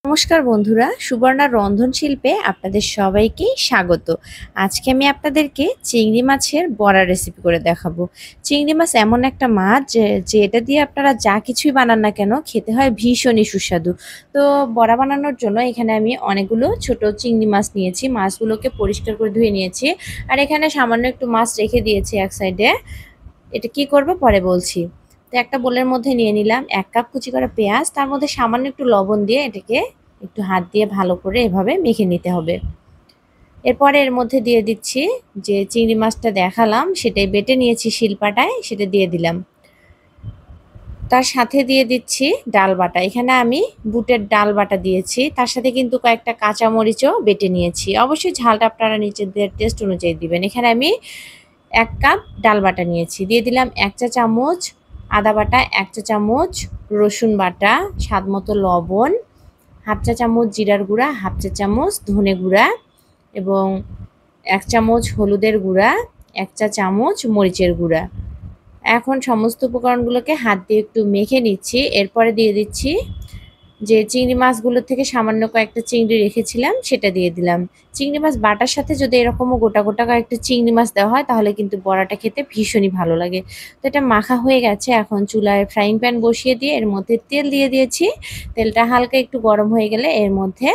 নমস্কার বন্ধুরা, সুবর্ণা রন্ধন শিল্পে আপনাদের সবাইকে স্বাগত। আজকে আমি আপনাদেরকে চিংড়ি মাছের বড়া রেসিপি করে দেখাবো। চিংড়ি মাছ এমন একটা মাছ যে এটা দিয়ে আপনারা যা কিছুই বানান না কেন খেতে হয় ভীষণই সুস্বাদু। তো বড়া বানানোর জন্য এখানে আমি অনেকগুলো ছোট চিংড়ি মাছ নিয়েছি। মাছগুলোকে পরিষ্কার করে ধুয়ে নিয়েছি। আর এখানে সামান্য একটু মাছ রেখে দিয়েছি এক সাইডে। এটা কি করব পরে বলছি। তো একটা বোলের মধ্যে নিয়ে নিলাম 1 কাপ কুচি করা পেঁয়াজ, তার মধ্যে সামান্য একটু লবণ দিয়ে এটাকে একটু হাত দিয়ে ভালো করে এভাবে মেখে নিতে হবে। এরপরে এর মধ্যে দিয়ে দিচ্ছি যে চিংড়ি মাছটা দেখালাম সেটাই বেটে নিয়েছি শিলপাটায়, সেটা দিয়ে দিলাম। তার সাথে দিয়ে দিচ্ছি ডাল বাটা। এখানে আমি বুটের ডাল বাটা দিয়েছি, তার সাথে কিন্তু কয়েকটা কাঁচামরিচও বেটে নিয়েছি। অবশ্যই ঝালটা আপনারা নিজেদের টেস্ট অনুযায়ী দিবেন। এখানে আমি 1 কাপ ডাল বাটা নিয়েছি, দিয়ে দিলাম 1 চা চামচ আদা বাটা, 1 চা চামচ রসুন বাটা, স্বাদ মতো লবণ, হাফ চা চামচ জিরার গুঁড়া, হাফ চা চামচ ধনে গুঁড়া এবং 1 চামচ হলুদের গুঁড়া, 1 চা চামচ মরিচের গুঁড়া। এখন সমস্ত উপকরণগুলোকে হাত দিয়ে একটু মেখে নিচ্ছি। এরপরে দিয়ে দিচ্ছি যে চিংড়ি মাছগুলো থেকে সামান্য কয়েকটা চিংড়ি রেখেছিলাম সেটা দিয়ে দিলাম। চিংড়ি মাছ বাটার সাথে যদি এরকমও গোটা গোটা কয়েকটা চিংড়ি মাছ দেওয়া হয় তাহলে কিন্তু বড়াটা খেতে ভীষণই ভালো লাগে। তো এটা মাখা হয়ে গেছে। এখন চুলায় ফ্রাইং প্যান বসিয়ে দিয়ে এর মধ্যে তেল দিয়ে দিয়েছি। তেলটা হালকা একটু গরম হয়ে গেলে এর মধ্যে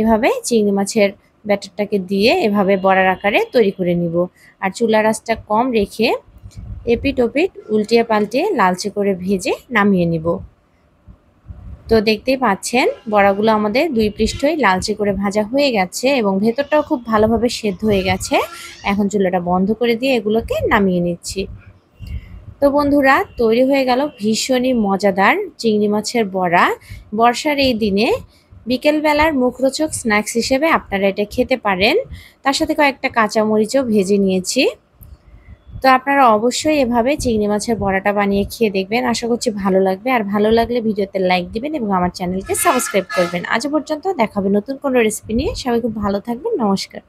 এভাবে চিংড়ি মাছের ব্যাটারটাকে দিয়ে এভাবে বড়ার আকারে তৈরি করে নিব। আর চুলার আঁচটা কম রেখে এপিট ওপিট উল্টিয়ে পাল্টিয়ে লালচে করে ভেজে নামিয়ে নিব। তো দেখতেই পাচ্ছেন বড়াগুলো আমাদের 2 পৃষ্ঠই লালচে করে ভাজা হয়ে গেছে এবং ভেতরটাও খুব ভালোভাবে সেদ্ধ হয়ে গেছে। এখন চুলাটা বন্ধ করে দিয়ে এগুলোকে নামিয়ে নিচ্ছি। তো বন্ধুরা, তৈরি হয়ে গেল ভীষণই মজাদার চিংড়ি মাছের বড়া। বর্ষার এই দিনে বিকেলবেলার মুখরোচক স্ন্যাক্স হিসেবে আপনারা এটা খেতে পারেন। তার সাথে কয়েকটা কাঁচামরিচও ভেজে নিয়েছি। তো আপনারা অবশ্যই এভাবে চিংড়ি মাছের বড়াটা বানিয়ে খেয়ে দেখবেন। আশা করছি ভালো লাগবে। আর ভালো লাগলে ভিডিওতে লাইক দিবেন এবং আমার চ্যানেলকে সাবস্ক্রাইব করবেন। আজ পর্যন্ত দেখা হবে নতুন কোনো রেসিপি নিয়ে। সবাই খুব ভালো থাকবেন। নমস্কার।